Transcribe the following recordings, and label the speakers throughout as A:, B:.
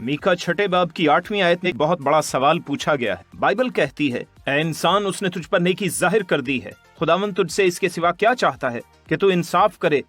A: मीका 6 बाब की 8वीं आयत में एक बहुत बड़ा सवाल पूछा गया है। बाइबल कहती है, ऐ इंसान, उसने तुझ पर नेकी जाहिर कर दी है। खुदावंद तुझसे इसके सिवा क्या चाहता है कि तू इंसाफ करे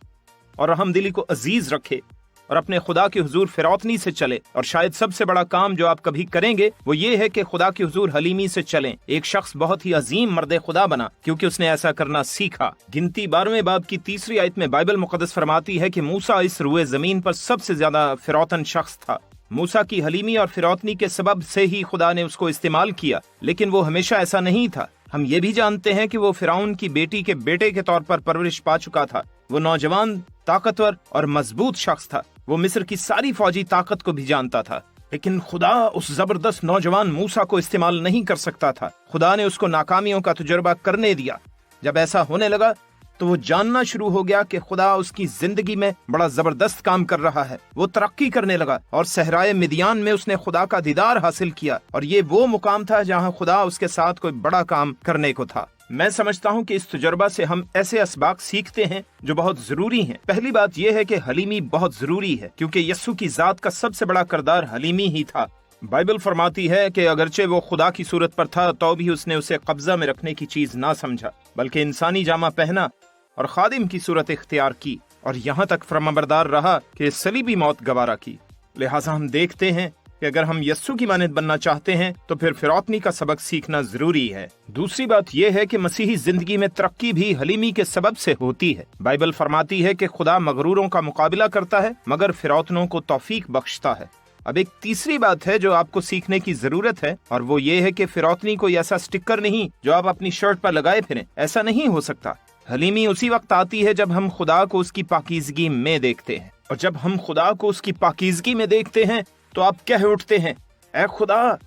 A: और रहमदिली को अजीज रखे और अपने खुदा के हुजूर फिरौतनी से चले। और शायद सबसे बड़ा काम जो आप कभी करेंगे वो ये है कि खुदा के हुजूर हलीमी से चलें। एक शख्स बहुत ही अजीम मर्द खुदा बना क्योंकि उसने ऐसा करना सीखा। गिनती 12वें बाब की 3री आयत में बाइबल मुकद्दस फरमाती है कि मूसा इस रुए जमीन पर सबसे ज्यादा फिरौतन शख्स था। मूसा की हलीमी और फिरौतनी के सबब से ही खुदा ने उसको इस्तेमाल किया, लेकिन वो हमेशा ऐसा नहीं था। हम ये भी जानते हैं कि वो फिरौन की बेटी के बेटे के तौर पर परवरिश पा चुका था। वो नौजवान, ताकतवर और मजबूत शख्स था। वो मिस्र की सारी फौजी ताकत को भी जानता था, लेकिन खुदा उस जबरदस्त नौजवान मूसा को इस्तेमाल नहीं कर सकता था। खुदा ने उसको नाकामियों का तजुर्बा करने दिया। जब ऐसा होने लगा तो वो जानना शुरू हो गया कि खुदा उसकी जिंदगी में बड़ा जबरदस्त काम कर रहा है। वो तरक्की करने लगा और सहराए मिदियान में उसने खुदा का दीदार हासिल किया, और ये वो मुकाम था जहाँ खुदा उसके साथ कोई बड़ा काम करने को था। मैं समझता हूँ कि इस तजुर्बा से हम ऐसे असबाक सीखते हैं जो बहुत जरूरी हैं। पहली बात यह है कि हलीमी बहुत जरूरी है, क्योंकि यस्सु की जात का सबसे बड़ा किरदार हलीमी ही था। बाइबल फरमाती है कि अगरचे वो खुदा की सूरत पर था तो भी उसने उसे कब्जा में रखने की चीज ना समझा, बल्कि इंसानी जामा पहना और खादिम की सूरत इख्तियार की, और यहाँ तक फरमाबरदार रहा कि सलीबी मौत गवारा की। लिहाजा हम देखते हैं कि अगर हम यस्सु की मानद बनना चाहते हैं तो फिर फिरौतनी का सबक सीखना जरूरी है। दूसरी बात यह है कि मसीही जिंदगी में तरक्की भी हलीमी के सबब से होती है। बाइबल फरमाती है कि खुदा मगरूरों का मुकाबला करता है मगर फिरौतनों को तौफीक बख्शता है। अब एक तीसरी बात है जो आपको सीखने की जरूरत है, और वो ये है कि फिरौतनी कोई ऐसा स्टिकर नहीं जो आप अपनी शर्ट पर लगाए फिरें। ऐसा नहीं हो सकता। हलीमी उसी वक्त आती है जब हम खुदा को उसकी पाकीज़गी में देखते हैं, और जब हम खुदा को उसकी पाकीज़गी में देखते हैं तो आप कह उठते हैं, ऐ खुदा,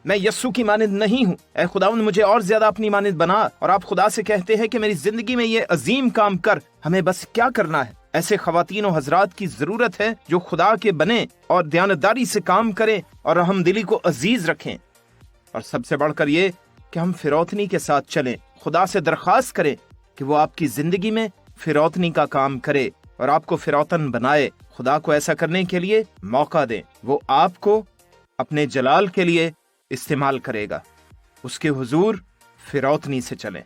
A: मैं यस्सु की मानद नहीं हूँ, ऐ खुदावंद मुझे और ज्यादा अपनी मानद बना। और आप खुदा से कहते हैं कि मेरी जिंदगी में ये अजीम काम कर, हमें बस क्या करना है। ऐसे खवातीन और हजरात की जरूरत है जो खुदा के बने और दयानतदारी से काम करें और रहमदिली को अजीज रखें। और सबसे बढ़कर ये कि हम फिरौतनी के साथ चलें, खुदा से दरख्वास्त करें कि वो आपकी जिंदगी में फिरौतनी का काम करे और आपको फिरौतन बनाए। खुदा को ऐसा करने के लिए मौका दें, वो आपको अपने जलाल के लिए इस्तेमाल करेगा। उसके हुजूर फिरौतनी से चलें।